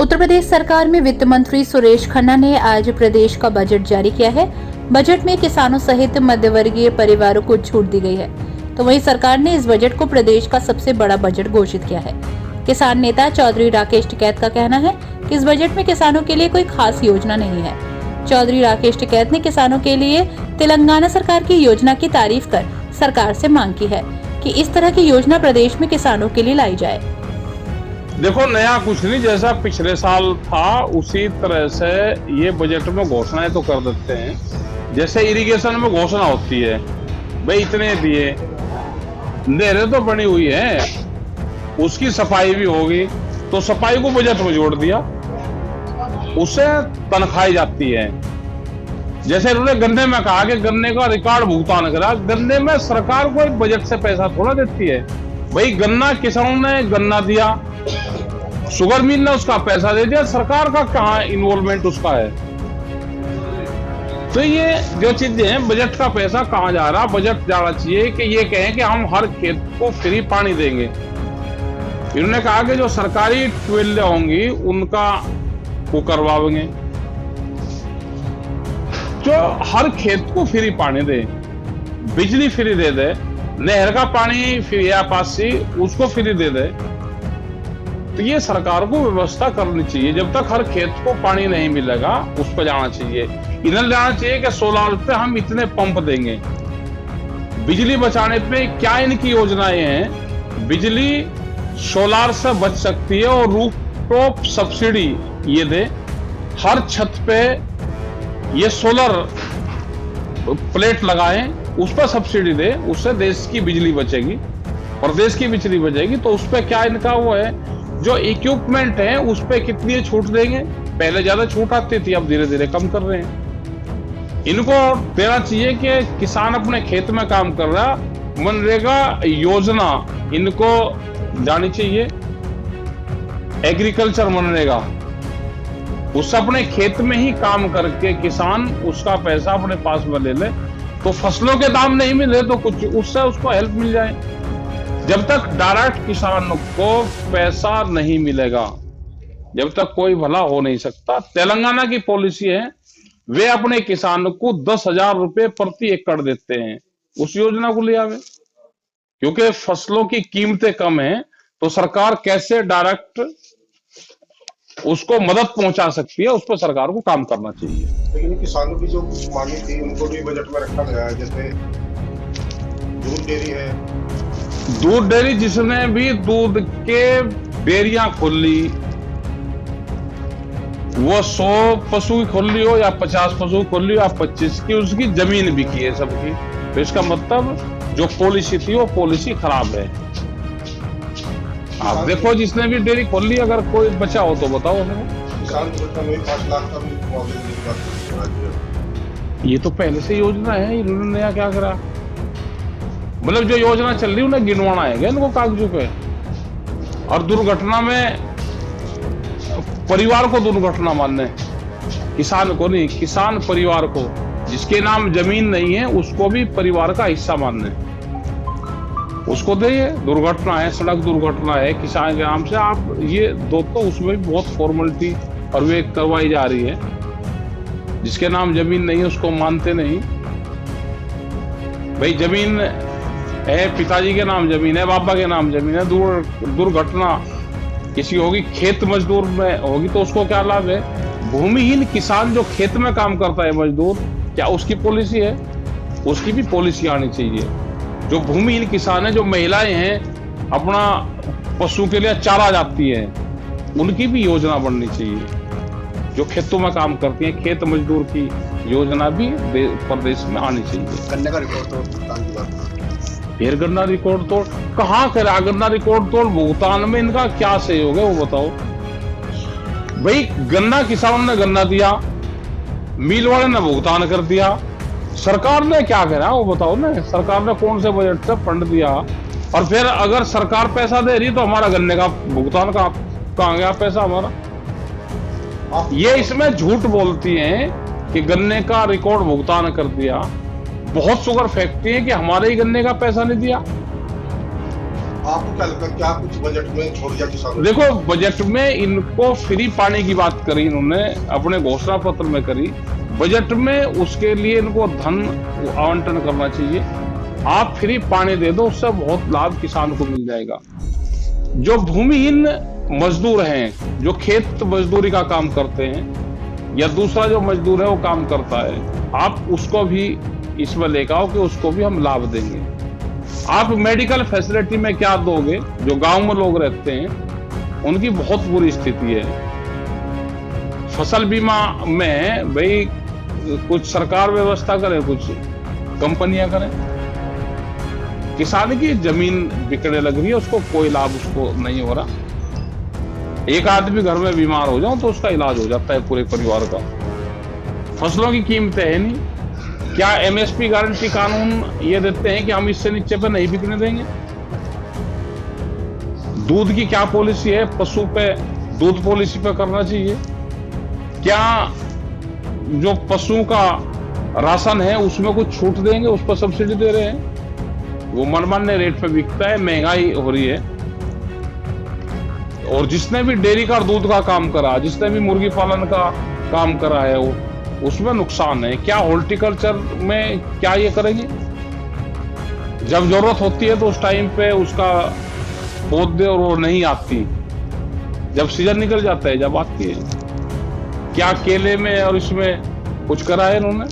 उत्तर प्रदेश सरकार में वित्त मंत्री सुरेश खन्ना ने आज प्रदेश का बजट जारी किया है। बजट में किसानों सहित मध्यवर्गीय परिवारों को छूट दी गई है। तो वहीं सरकार ने इस बजट को प्रदेश का सबसे बड़ा बजट घोषित किया है। किसान नेता चौधरी राकेश टिकैत का कहना है कि इस बजट में किसानों के लिए कोई खास योजना नहीं है। चौधरी राकेश टिकैत ने किसानों के लिए तेलंगाना सरकार की योजना की तारीफ कर सरकार से मांग की है कि इस तरह की योजना प्रदेश में किसानों के लिए लाई जाए। देखो, नया कुछ नहीं, जैसा पिछले साल था उसी तरह से ये बजट में घोषणाएं तो कर देते हैं। जैसे इरिगेशन में घोषणा होती है, भाई इतने दिए, नहरें तो बनी हुई है, उसकी सफाई भी होगी, तो सफाई को बजट में जोड़ दिया, उससे तनख्वाही जाती है। जैसे इन्होंने गन्ने में कहा कि गन्ने का रिकॉर्ड भुगतान करा, गन्ने में सरकार को बजट से पैसा थोड़ा देती है। भाई गन्ना किसानों ने गन्ना दिया, शुगर मिल ने उसका पैसा दे दिया, सरकार का कहाँ इन्वॉल्वमेंट उसका है। तो ये जो चीजें हैं, बजट का पैसा कहाँ जा रहा, बजट जाना चाहिए कि ये कहें कि हम हर खेत को फ्री पानी देंगे। इन्होंने कहा कि जो सरकारी ट्यूबवेल होंगी उनका वो करवाएंगे, जो हर खेत को फ्री पानी दे, बिजली फ्री दे दे, नहर का पानी फ्री या पासी उसको फ्री दे दे। तो ये सरकार को व्यवस्था करनी चाहिए। जब तक हर खेत को पानी नहीं मिलेगा उस पर जाना चाहिए। इधर जाना चाहिए कि सोलर पे हम इतने पंप देंगे। बिजली बचाने पे क्या इनकी योजनाएं हैं, बिजली सोलर से बच सकती है और रूफटॉप सब्सिडी ये दे, हर छत पे ये सोलर प्लेट लगाएं, उस पर सब्सिडी दे, उससे देश की बिजली बचेगी और देश की बिजली बचेगी। तो उस पर क्या इनका वो है, जो इक्विपमेंट है उस पे कितनी छूट देंगे। पहले ज्यादा छूट आती थी, अब धीरे धीरे कम कर रहे हैं। इनको देना चाहिए कि किसान अपने खेत में काम कर रहा, मनरेगा योजना इनको जानी चाहिए। एग्रीकल्चर मनरेगा, उससे अपने खेत में ही काम करके किसान उसका पैसा अपने पास में ले ले, तो फसलों के दाम नहीं मिले तो कुछ उससे उसको हेल्प मिल जाए। जब तक डायरेक्ट किसान को पैसा नहीं मिलेगा, जब तक कोई भला हो नहीं सकता। तेलंगाना की पॉलिसी है, वे अपने किसान को 10,000 रुपए प्रति एकड़ देते हैं, उस योजना को ले आवे। क्योंकि फसलों की कीमतें कम है, तो सरकार कैसे डायरेक्ट उसको मदद पहुंचा सकती है, उस पर सरकार को काम करना चाहिए। लेकिन किसानों की जो मांगे थी उनको भी बजट में रखा गया है। जैसे दूध डेयरी है, दूध डेयरी जिसने भी दूध के डेयरियां खोल ली, वो 100 पशु की खोल ली हो या 50 पशु खोल ली हो या 25 की, उसकी जमीन बिकी है सबकी। तो इसका मतलब जो पॉलिसी थी वो पॉलिसी खराब है। आप देखो, जिसने भी डेयरी खोल ली, अगर कोई बचा हो तो बताओ हमें। किसान को बता 5 लाख का भी ये तो पहले से योजना है, इन्होंने नया क्या करा। मतलब जो योजना चल रही है उन्हें गिनवाना है इनको कागजों पे। और दुर्घटना में परिवार को दुर्घटना मानने, किसान को नहीं, किसान परिवार को, जिसके नाम जमीन नहीं है उसको भी परिवार का हिस्सा मानने, उसको दे। दुर्घटना है, सड़क दुर्घटना है किसान के नाम से, आप ये दो, तो उसमें भी बहुत फॉर्मेलिटी और वे करवाई जा रही है। जिसके नाम जमीन नहीं है उसको मानते नहीं। भाई जमीन है, पिताजी के नाम जमीन है, बाबा के नाम जमीन है, दुर्घटना किसी होगी, खेत मजदूर में होगी, तो उसको क्या लाभ है। भूमिहीन किसान जो खेत में काम करता है मजदूर, क्या उसकी पॉलिसी है? उसकी भी पॉलिसी आनी चाहिए। जो भूमिहीन किसान है, जो महिलाएं हैं अपना पशु के लिए चारा जाती है, उनकी भी योजना बननी चाहिए। जो खेतों में काम करती हैं, खेत मजदूर की योजना भी प्रदेश में आनी चाहिए। गन्ने का रिकॉर्ड तोड़, फिर गन्ना रिकॉर्ड तोड़ कहाँ करा? गन्ना रिकॉर्ड तोड़ भुगतान में इनका क्या सहयोग है वो बताओ। भाई गन्ना किसानों ने गन्ना दिया, मिल वाले ने भुगतान कर दिया, सरकार ने क्या करा वो बताओ ना। सरकार ने कौन से बजट से फंड दिया? और फिर अगर सरकार पैसा दे रही तो हमारा गन्ने का भुगतान कहाँ गया पैसा हमारा? ये इसमें झूठ बोलती हैं कि गन्ने का रिकॉर्ड भुगतान कर दिया। बहुत शुगर फैक्ट्री है कि हमारे ही गन्ने का पैसा नहीं दिया। आपको क्या लगता है क्या कुछ बजट में छोड़ दिया किसानों? देखो, बजट में इनको फ्री पानी की बात करी इन्होंने, अपने घोषणा पत्र में करी। बजट में उसके लिए इनको धन आवंटन करना चाहिए। आप फ्री पानी दे दो, उससे बहुत लाभ किसान को मिल जाएगा। जो भूमिहीन मजदूर हैं, जो खेत मजदूरी का काम करते हैं, या दूसरा जो मजदूर है वो काम करता है, आप उसको भी इसमें लेकर आओ कि उसको भी हम लाभ देंगे। आप मेडिकल फैसिलिटी में क्या दोगे? जो गांव में लोग रहते हैं उनकी बहुत बुरी स्थिति है। फसल बीमा में भाई कुछ सरकार व्यवस्था करे, कुछ कंपनियां करें। किसान की जमीन बिकने लग रही है, उसको कोई लाभ उसको नहीं हो रहा। एक आदमी घर में बीमार हो जाओ तो उसका इलाज हो जाता है पूरे परिवार का। फसलों की कीमतें है नहीं। क्या एमएसपी गारंटी कानून ये देते हैं कि हम इससे नीचे पे नहीं बिकने देंगे? दूध की क्या पॉलिसी है? पशु पे दूध पॉलिसी पे करना चाहिए। क्या जो पशुओं का राशन है उसमें कुछ छूट देंगे? उस पर सब्सिडी दे रहे हैं, वो मनमान्य रेट पे बिकता है, महंगाई हो रही है। और जिसने भी डेयरी का दूध का काम करा, जिसने भी मुर्गी पालन का काम करा है, वो उसमें नुकसान है। क्या हॉर्टिकल्चर में क्या ये करेंगे? जब जरूरत होती है तो उस टाइम पे उसका पौधे और वो नहीं आती, जब सीजन निकल जाता है जब आती है। क्या केले में और इसमें कुछ करा है इन्होंने?